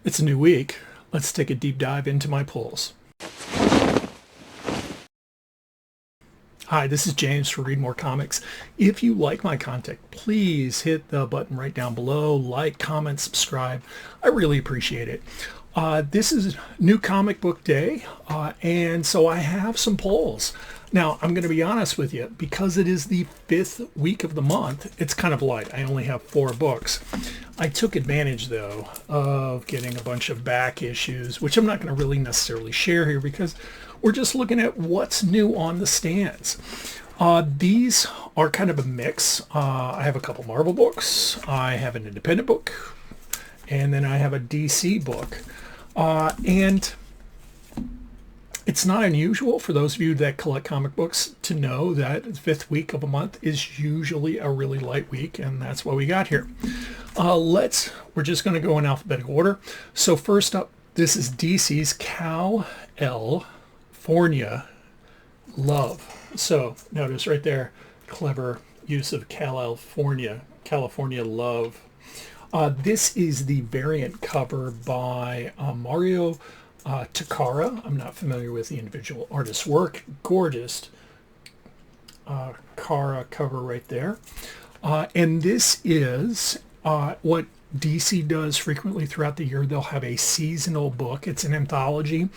It's a new week. Let's take a deep dive into my pulls. Hi, this is James for Read More Comics. If you like my content, please hit the button right down below, like, comment, subscribe. I really appreciate it. This is new comic book day, and so I have some polls. Now, I'm going to be honest with you, because it is the 5th week of the month, it's kind of light. I only have 4 books. I took advantage, though, of getting a bunch of back issues, which I'm not going to really necessarily share here because we're just looking at what's new on the stands. These are kind of a mix. I have a couple Marvel books. I have an independent book. And then I have a DC book. And it's not unusual for those of you that collect comic books to know that the 5th week of a month is usually a really light week, and that's what we got here. We're just going to go in alphabetical order. So first up, this is DC's California Love. So notice right there, clever use of California Love. This is the variant cover by Mario Takara. I'm not familiar with the individual artist's work. Gorgeous Kara cover right there. And this is what DC does frequently throughout the year. They'll have a seasonal book. It's an anthology.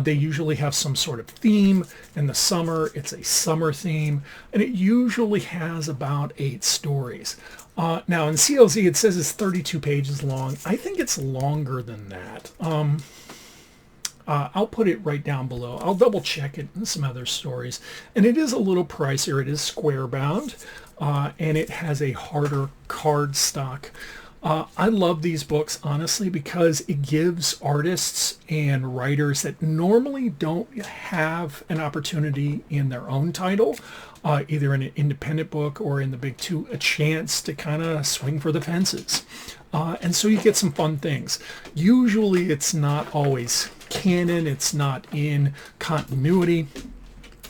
They usually have some sort of theme. In the summer, it's a summer theme. And it usually has about 8 stories. Now in CLZ, it says it's 32 pages long. I think it's longer than that. I'll put it right down below. I'll double check it in some other stories. And it is a little pricier. It is square bound, and it has a harder card stock. I love these books, honestly, because it gives artists and writers that normally don't have an opportunity in their own title, either in an independent book or in the big two, a chance to kind of swing for the fences. And so you get some fun things. Usually it's not always canon, it's not in continuity,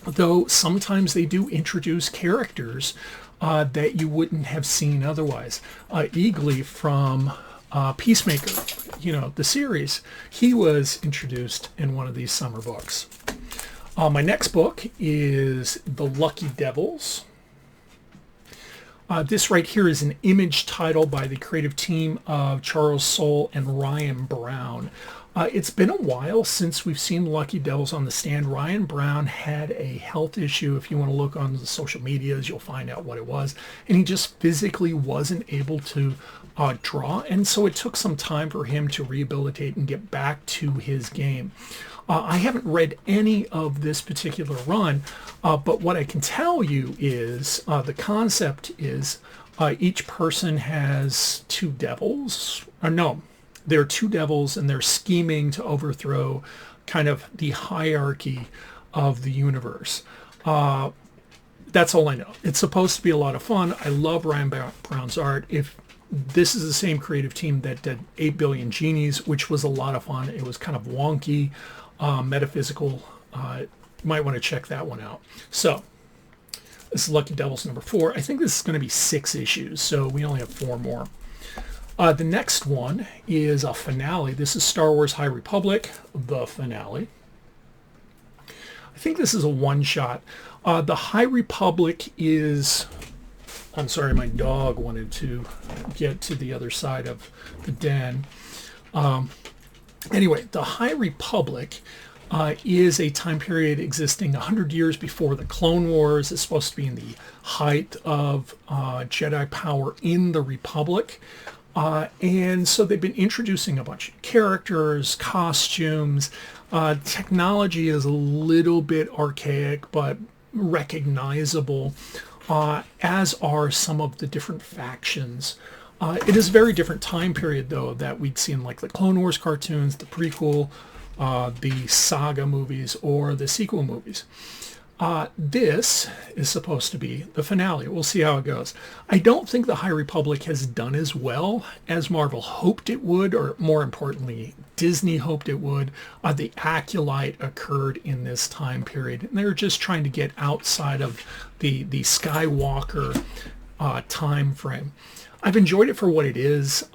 though sometimes they do introduce characters that you wouldn't have seen otherwise. Eagly from Peacemaker, the series, he was introduced in one of these summer books. My next book is The Lucky Devils. This right here is an image title by the creative team of Charles Soule and Ryan Brown. It's been a while since we've seen Lucky Devils on the stand. Ryan Brown had a health issue. If you want to look on the social medias, you'll find out what it was. And he just physically wasn't able to draw. And so it took some time for him to rehabilitate and get back to his game. I haven't read any of this particular run, but what I can tell you is the concept is each person has 2 devils. There are 2 devils, and they're scheming to overthrow kind of the hierarchy of the universe. That's all I know. It's supposed to be a lot of fun. I love Ryan Brown's art. If this is the same creative team that did 8 Billion Genies, which was a lot of fun. It was kind of wonky, metaphysical. You might want to check that one out. So this is Lucky Devils number 4. I think this is going to be 6 issues, so we only have 4 more. The next one is a finale. This is Star Wars High Republic, the finale. I think this is a one-shot. The High Republic is... I'm sorry, my dog wanted to get to the other side of the den. Anyway, the High Republic is a time period existing 100 years before the Clone Wars. It's supposed to be in the height of Jedi power in the Republic. And so they've been introducing a bunch of characters, costumes. Technology is a little bit archaic, but recognizable, as are some of the different factions. It is a very different time period, though, that we'd seen like the Clone Wars cartoons, the prequel, the saga movies, or the sequel movies. This is supposed to be the finale. We'll see how it goes. I don't think the High Republic has done as well as Marvel hoped it would, or more importantly, Disney hoped it would. The Acolyte occurred in this time period, and they're just trying to get outside of the Skywalker time frame. I've enjoyed it for what it is.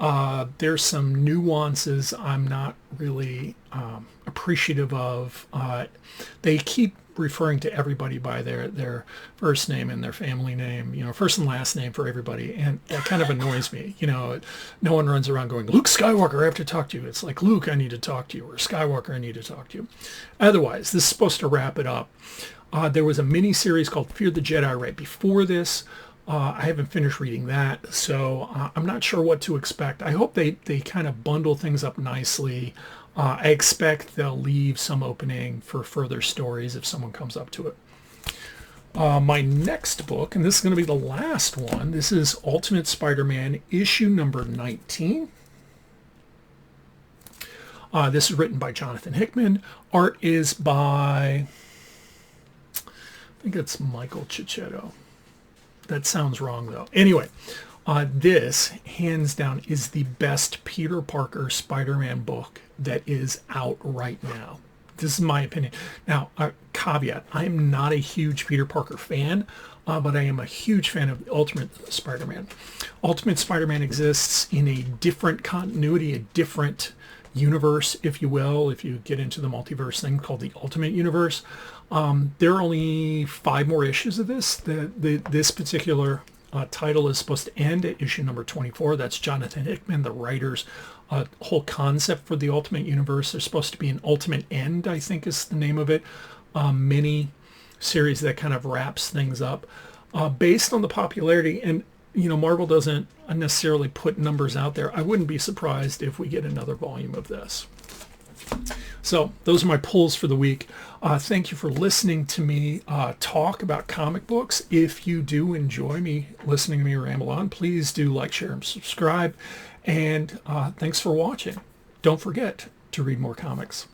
There's some nuances I'm not really appreciative of. They keep referring to everybody by their first name and their family name, first and last name for everybody, and that kind of annoys me. No one runs around going, Luke Skywalker, I have to talk to you. It's like, Luke, I need to talk to you, or Skywalker, I need to talk to you. Otherwise, this is supposed to wrap it up. There was a mini series called Fear the Jedi right before this. I haven't finished reading that, so I'm not sure what to expect. I hope they kind of bundle things up nicely. I expect they'll leave some opening for further stories if someone comes up to it. My next book, and this is going to be the last one, this is Ultimate Spider-Man issue number 19. This is written by Jonathan Hickman. Art is by, I think it's Michael Cicchetto. That sounds wrong, though. Anyway, this, hands down, is the best Peter Parker Spider-Man book that is out right now. This is my opinion. Now, caveat, I am not a huge Peter Parker fan, but I am a huge fan of Ultimate Spider-Man. Ultimate Spider-Man exists in a different continuity, a different universe, if you will, if you get into the multiverse thing called the Ultimate Universe. There are only 5 more issues of this. This particular title is supposed to end at issue number 24. That's Jonathan Hickman, the writer's whole concept for the Ultimate Universe. There's supposed to be an Ultimate End, I think is the name of it. Mini series that kind of wraps things up. Based on the popularity, and Marvel doesn't necessarily put numbers out there, I wouldn't be surprised if we get another volume of this. So those are my pulls for the week. Thank you for listening to me talk about comic books. If you do enjoy me listening to me ramble on, please do like, share, and subscribe. And thanks for watching. Don't forget to read more comics.